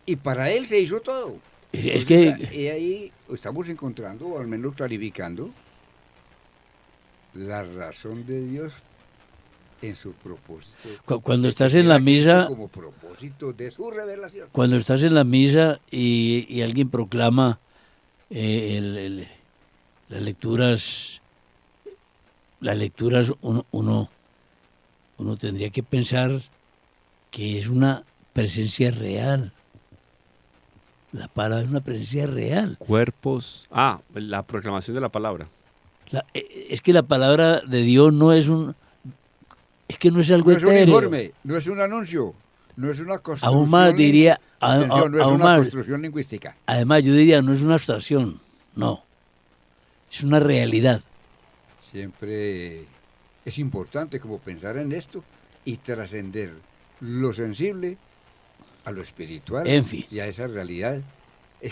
Y para Él se hizo todo. es que Y ahí estamos encontrando, o al menos clarificando, la razón de Dios en su propósito. cuando estás en la misa, Como propósito de su revelación. cuando estás en la misa y alguien proclama las lecturas, uno tendría que pensar que es una presencia real. La palabra es una presencia real. Cuerpos. Ah, la proclamación de la palabra. Es que la palabra de Dios no es es que no es algo No es un etéreo. informe, no es un anuncio, no es una construcción. Aún más diría, Atención, no es aún una más, construcción lingüística. además yo diría, no es una abstracción, no, es una realidad. Siempre es importante como pensar en esto y trascender lo sensible a lo espiritual En fin. y a esa realidad.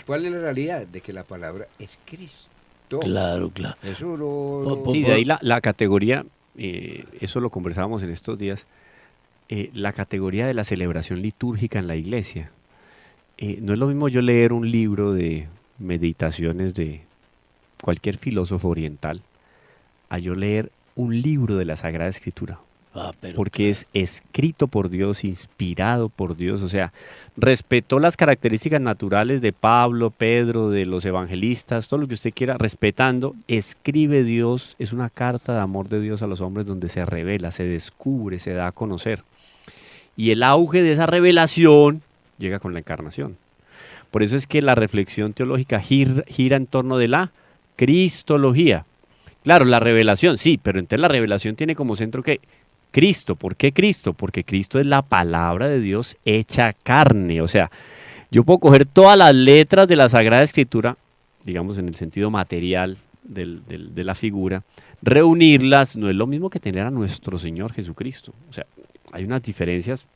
¿Cuál es la realidad? De que la palabra es Cristo. Claro, claro. Eso no... Sí, de ahí la categoría, eso lo conversábamos en estos días, la categoría de la celebración litúrgica en la iglesia. No es lo mismo yo leer un libro de meditaciones de cualquier filósofo oriental a yo leer un libro de la Sagrada Escritura. Porque es escrito por Dios, inspirado por Dios, o sea, respetó las características naturales de Pablo, Pedro, de los evangelistas, todo lo que usted quiera, respetando, escribe Dios, es una carta de amor de Dios a los hombres donde se revela, se descubre, se da a conocer. Y el auge de esa revelación llega con la encarnación. Por eso es que la reflexión teológica gira en torno de la cristología. Claro, la revelación, sí, pero entonces la revelación tiene como centro que Cristo. ¿Por qué Cristo? Porque Cristo es la palabra de Dios hecha carne. O sea, yo puedo coger todas las letras de la Sagrada Escritura, digamos en el sentido material de la figura, reunirlas, no es lo mismo que tener a nuestro Señor Jesucristo. O sea, hay unas diferencias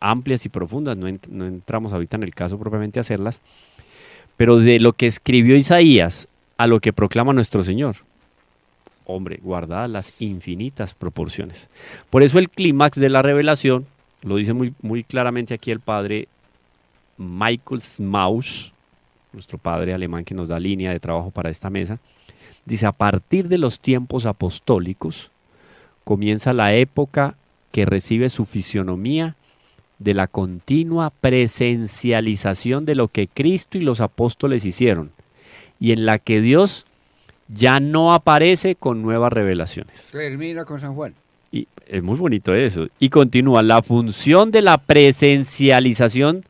amplias y profundas, no entramos ahorita en el caso propiamente a hacerlas, pero de lo que escribió Isaías a lo que proclama nuestro Señor, hombre, guardadas las infinitas proporciones. Por eso el clímax de la revelación, lo dice muy, muy claramente aquí el padre Michael Smaus, nuestro padre alemán que nos da línea de trabajo para esta mesa, dice, a partir de los tiempos apostólicos comienza la época que recibe su fisionomía de la continua presencialización de lo que Cristo y los apóstoles hicieron, y en la que Dios ya no aparece con nuevas revelaciones. Termina con San Juan. Y es muy bonito eso. Y continúa, la función de la presencialización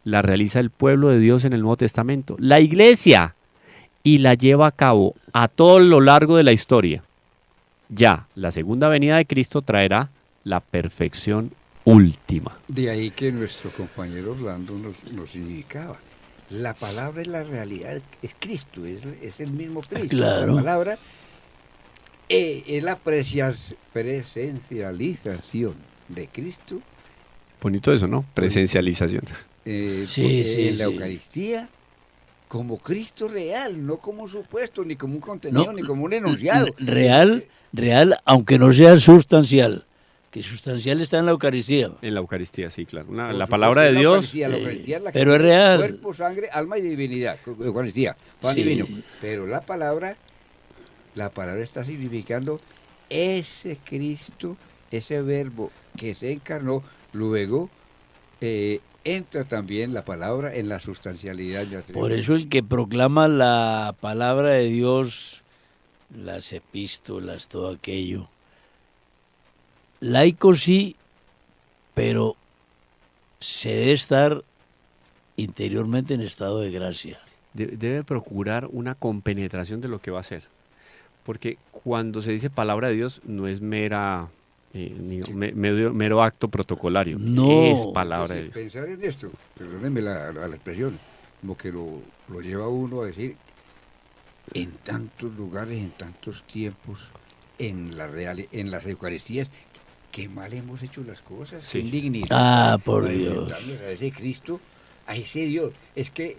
la realiza el pueblo de Dios en el Nuevo Testamento, la iglesia, y la lleva a cabo a todo lo largo de la historia. Ya, la segunda venida de Cristo traerá la perfección última. De ahí que nuestro compañero Orlando nos indicaba. La palabra es la realidad, es Cristo, es el mismo Cristo. Claro. La palabra es la presencialización de Cristo. Bonito eso, ¿no? Presencialización. En la Eucaristía, como Cristo real, no como un supuesto, ni como un contenido, ni como un enunciado. Real, aunque no sea sustancial. Que sustancial está en la Eucaristía. En la Eucaristía, sí, claro. La palabra de Dios. La Eucaristía es la pero es real. Cuerpo, sangre, alma y divinidad. Eucaristía, pan divino. Pero la palabra está significando ese Cristo, ese verbo que se encarnó. Luego entra también la palabra en la sustancialidad. Por eso el que proclama la palabra de Dios, las epístolas, todo aquello, laico sí, pero se debe estar interiormente en estado de gracia. Debe procurar una compenetración de lo que va a hacer. Porque cuando se dice palabra de Dios, no es mero acto protocolario. No. Es palabra de Dios. Pensar en esto, perdónenme la expresión, como que lo lleva uno a decir, en tantos lugares, en tantos tiempos, en las Eucaristías, qué mal hemos hecho las cosas, sí. Qué indignidad. Ah, por Dios. A ese Cristo, a ese Dios. Es que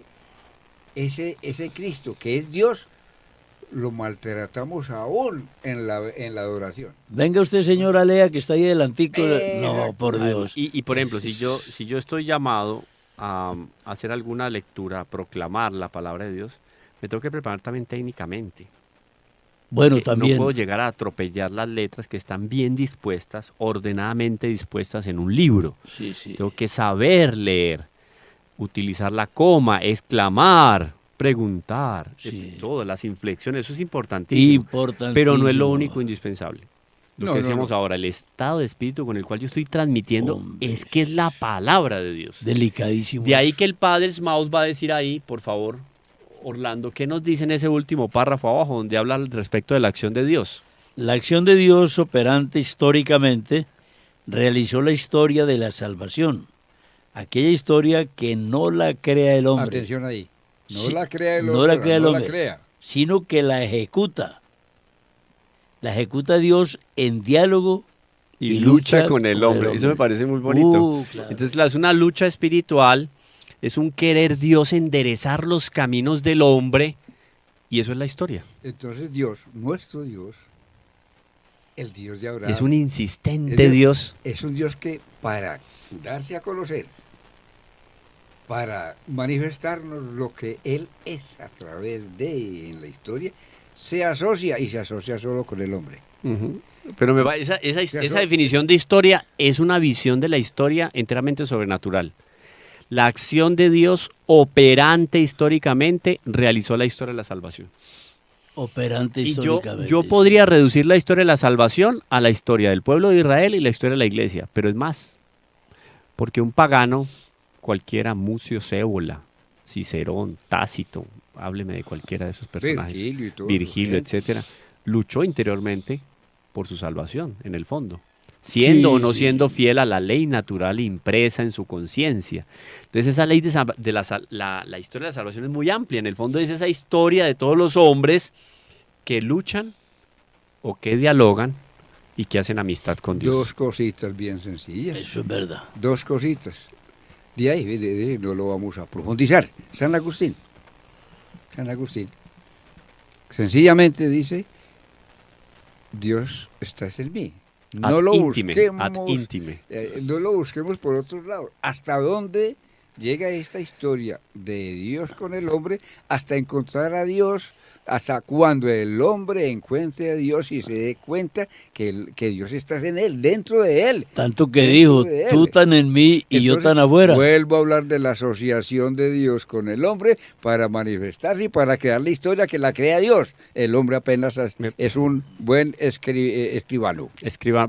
ese Cristo que es Dios, lo maltratamos aún en la adoración. Venga usted, señora Lea, que está ahí delantico. No, por Dios. Y por ejemplo, si yo estoy llamado a hacer alguna lectura, a proclamar la palabra de Dios, me tengo que preparar también técnicamente. Bueno, también. No puedo llegar a atropellar las letras que están bien dispuestas, ordenadamente dispuestas en un libro. Sí, sí. Tengo que saber leer, utilizar la coma, exclamar, preguntar, todas las inflexiones, eso es importantísimo. Pero no es lo único indispensable. Lo que decíamos ahora, el estado de espíritu con el cual yo estoy transmitiendo es que es la palabra de Dios. Delicadísimo. De ahí que el padre Smaus va a decir ahí, por favor, Orlando, ¿qué nos dice en ese último párrafo abajo donde habla al respecto de la acción de Dios? La acción de Dios operante históricamente realizó la historia de la salvación. Aquella historia que no la crea el hombre. Atención ahí. No Sí, la crea el no hombre, la crea el no hombre, la crea. sino que la ejecuta. La ejecuta Dios en diálogo y lucha con el hombre. Eso me parece muy bonito. Claro. Entonces, es una lucha espiritual, es un querer Dios enderezar los caminos del hombre, y eso es la historia. Entonces Dios, nuestro Dios, el Dios de Abraham, Es un insistente Dios. es un Dios que para darse a conocer, para manifestarnos lo que Él es a través de en la historia, se asocia y se asocia solo con el hombre. Ujú. Pero esa definición de historia es una visión de la historia enteramente sobrenatural. La acción de Dios operante históricamente realizó la historia de la salvación. Operante Y históricamente. yo podría reducir la historia de la salvación a la historia del pueblo de Israel y la historia de la iglesia, pero es más, porque un pagano, cualquiera, Mucio Cébola, Cicerón, Tácito, hábleme de cualquiera de esos personajes, Virgilio y todo Virgilio, eso, etcétera, luchó interiormente por su salvación, en el fondo, siendo Sí, o no sí. siendo fiel a la ley natural impresa en su conciencia. Entonces esa ley de la historia de la salvación es muy amplia, en el fondo es esa historia de todos los hombres que luchan o que dialogan y que hacen amistad con Dios. Dos cositas bien sencillas. Eso es verdad. Dos cositas. De ahí no lo vamos a profundizar. San Agustín. San Agustín. Sencillamente dice, Dios está en mí. No Ad lo intime, busquemos. ad intime. No lo busquemos por otros lados. ¿Hasta dónde llega esta historia de Dios con el hombre? Hasta encontrar a Dios, hasta cuando el hombre encuentre a Dios y se dé cuenta que Dios está en él, dentro de él. Tanto que Dentro dijo, de él. tú tan en mí y yo Entonces, tan afuera. Vuelvo a hablar de la asociación de Dios con el hombre para manifestarse y para crear la historia que la crea Dios. El hombre apenas es un buen escribano.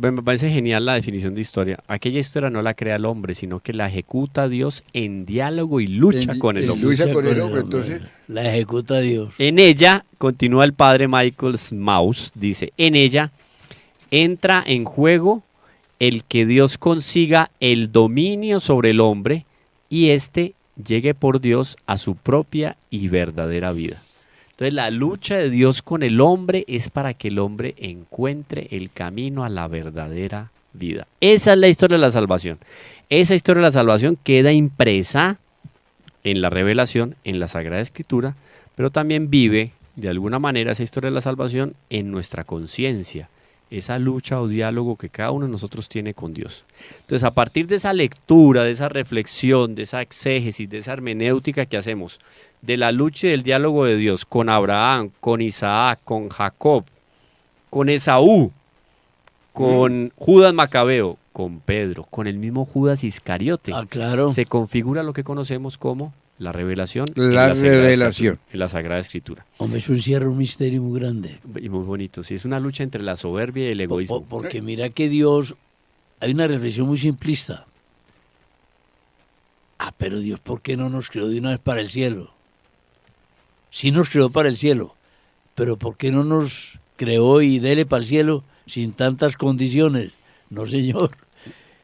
Me parece genial la definición de historia. Aquella historia no la crea el hombre, sino que la ejecuta Dios en diálogo y lucha con el hombre. Lucha con el hombre, entonces. La ejecuta Dios. En ella, continúa el padre Michael Smaus, dice, en ella entra en juego el que Dios consiga el dominio sobre el hombre y éste llegue por Dios a su propia y verdadera vida. Entonces la lucha de Dios con el hombre es para que el hombre encuentre el camino a la verdadera vida. Esa es la historia de la salvación. Esa historia de la salvación queda impresa en la revelación, en la Sagrada Escritura, pero también vive de alguna manera esa historia de la salvación en nuestra conciencia, esa lucha o diálogo que cada uno de nosotros tiene con Dios. Entonces, a partir de esa lectura, de esa reflexión, de esa exégesis, de esa hermenéutica que hacemos, de la lucha y del diálogo de Dios con Abraham, con Isaac, con Jacob, con Esaú, con Judas Macabeo, con Pedro, con el mismo Judas Iscariote, Claro. se configura lo que conocemos como la revelación. La revelación. En la Sagrada Escritura. Hombre, eso encierra un misterio muy grande. Y muy bonito. Sí, es una lucha entre la soberbia y el egoísmo. Porque mira que Dios, hay una reflexión muy simplista. Pero Dios, ¿por qué no nos creó de una vez para el cielo? Sí nos creó para el cielo, pero ¿por qué no nos creó y dele para el cielo sin tantas condiciones? No, señor.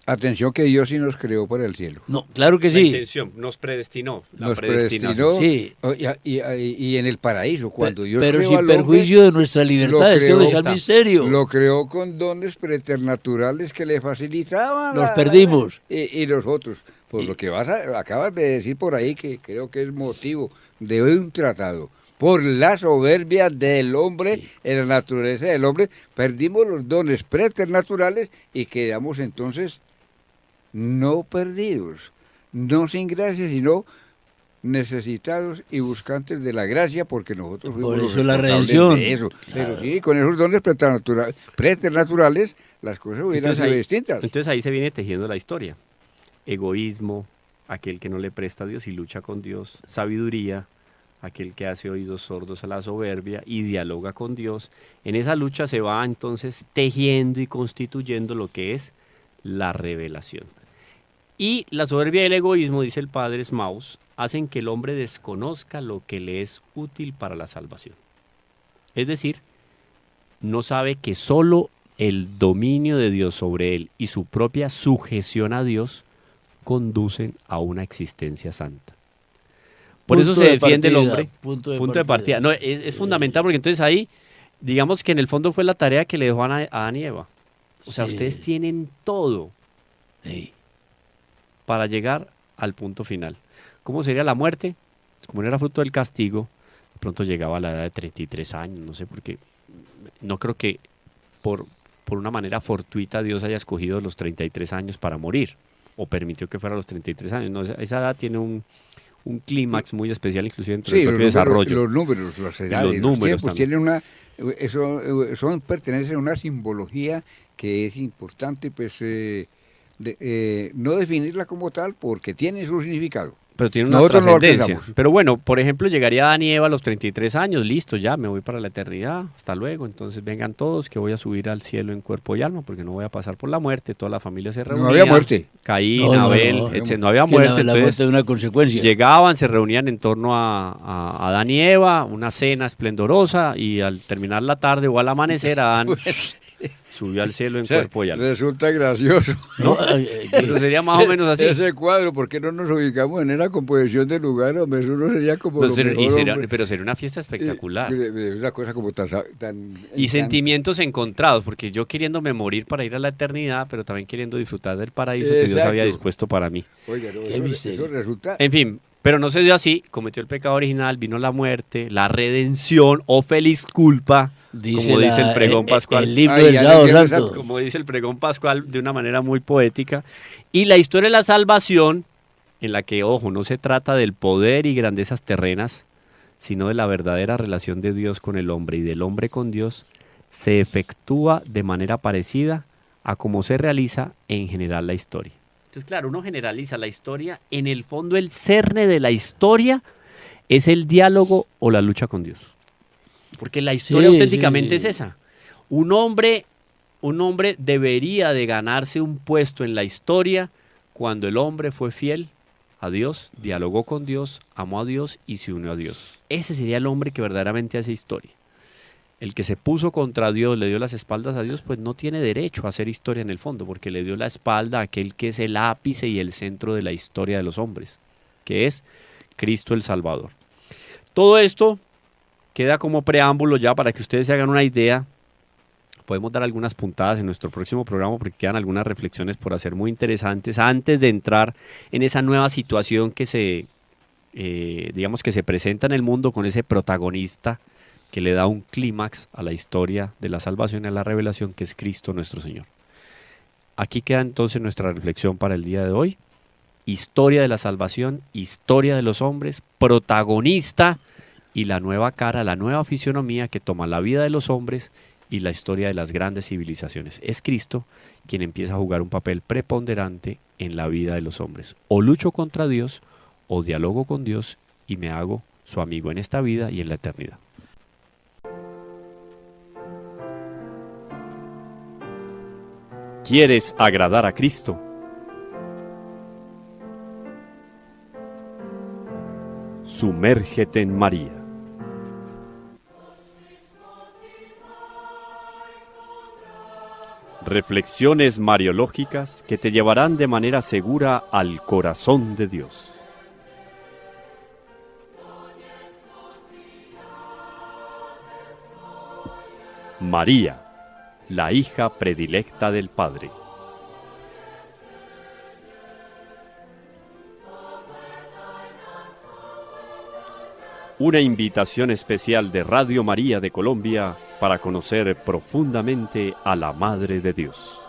Atención que Dios sí nos creó para el cielo. No, claro que La sí. intención, nos predestinó. Nos predestinó Sí. y en el paraíso, cuando Dios Pero creó sin al hombre, perjuicio de nuestra libertad, es que creó- es el misterio. lo creó con dones preternaturales que le facilitaban. Nos perdimos. Y nosotros, por lo que acabas de decir por ahí, que creo que es motivo de un tratado, por la soberbia del hombre, en la naturaleza del hombre, perdimos los dones preternaturales y quedamos entonces no perdidos, no sin gracia, sino necesitados y buscantes de la gracia, porque nosotros fuimos Por los eso la responsables redención. de eso. Claro. Pero sí, con esos dones preternaturales, las cosas hubieran Entonces sido ahí, distintas. entonces ahí se viene tejiendo la historia. Egoísmo, aquel que no le presta a Dios y lucha con Dios. Sabiduría, aquel que hace oídos sordos a la soberbia y dialoga con Dios. En esa lucha se va entonces tejiendo y constituyendo lo que es la revelación. Y la soberbia y el egoísmo, dice el padre Smaus, hacen que el hombre desconozca lo que le es útil para la salvación. Es decir, no sabe que solo el dominio de Dios sobre él y su propia sujeción a Dios conducen a una existencia santa. Por eso se defiende el hombre. Punto de Punto de partida. No, es fundamental porque entonces ahí, digamos que en el fondo fue la tarea que le dejó a Adán y Eva. O sea, Sí. ustedes tienen todo Sí. para llegar al punto final. ¿Cómo sería la muerte? Como no era fruto del castigo, de pronto llegaba a la edad de 33 años, no sé por qué. No creo que por una manera fortuita Dios haya escogido los 33 años para morir, o permitió que fuera a los 33 años. No, esa edad tiene un clímax muy especial, inclusive dentro del Sí, propio desarrollo. los números, las edades, los números tiempos también. tienen pertenecen a una simbología que es importante, pues, no definirla como tal porque tiene su significado. Pero tiene una Nosotros no trascendencia. alcanzamos. Pero bueno, por ejemplo, llegaría Adán y Eva a los 33 años, listo, ya me voy para la eternidad, hasta luego. Entonces vengan todos, que voy a subir al cielo en cuerpo y alma, porque no voy a pasar por la muerte. Toda la familia se reunía. No había muerte. Caín, No, no, Abel, no. no había Es que muerte. la Entonces muerte es una consecuencia. llegaban, se reunían en torno a Adán y Eva, una cena esplendorosa, y al terminar la tarde o al amanecer, Adán subió al cielo en O sea, cuerpo y alma. resulta gracioso. ¿No? Pero sería más o menos así. Ese cuadro, ¿por qué no nos ubicamos en una composición del lugar? Hombre, eso no sería como No, lo sería- mejor, hombre. pero sería una fiesta espectacular. Una cosa como tan Y sentimientos encontrados, porque yo queriéndome morir para ir a la eternidad, pero también queriendo disfrutar del paraíso que Dios había Exacto. dispuesto para mí. Oiga, no, Qué misterio. eso resulta... En fin, pero no se dio así, cometió el pecado original, vino la muerte, la redención o feliz culpa, como dice el pregón pascual. El himno Ay, del ya sábado no quiero santo. Como dice el pregón pascual de una manera muy poética. Y la historia de la salvación, en la que, ojo, no se trata del poder y grandezas terrenas, sino de la verdadera relación de Dios con el hombre y del hombre con Dios, se efectúa de manera parecida a cómo se realiza en general la historia. Entonces, claro, uno generaliza la historia. En el fondo, el cerne de la historia es el diálogo o la lucha con Dios. Porque la historia Sí, auténticamente sí. es esa. Un hombre debería de ganarse un puesto en la historia cuando el hombre fue fiel a Dios, dialogó con Dios, amó a Dios y se unió a Dios. Ese sería el hombre que verdaderamente hace historia. El que se puso contra Dios, le dio las espaldas a Dios, pues no tiene derecho a hacer historia en el fondo, porque le dio la espalda a aquel que es el ápice y el centro de la historia de los hombres, que es Cristo el Salvador. Todo esto queda como preámbulo ya para que ustedes se hagan una idea. Podemos dar algunas puntadas en nuestro próximo programa porque quedan algunas reflexiones por hacer muy interesantes antes de entrar en esa nueva situación que digamos que se presenta en el mundo con ese protagonista que le da un clímax a la historia de la salvación y a la revelación, que es Cristo nuestro Señor. Aquí queda entonces nuestra reflexión para el día de hoy. Historia de la salvación, historia de los hombres, protagonista y la nueva cara, la nueva fisionomía que toma la vida de los hombres y la historia de las grandes civilizaciones. Es Cristo quien empieza a jugar un papel preponderante en la vida de los hombres. O lucho contra Dios, o dialogo con Dios y me hago su amigo en esta vida y en la eternidad. ¿Quieres agradar a Cristo? Sumérgete en María. Reflexiones mariológicas que te llevarán de manera segura al corazón de Dios. María, la hija predilecta del Padre. Una invitación especial de Radio María de Colombia para conocer profundamente a la Madre de Dios.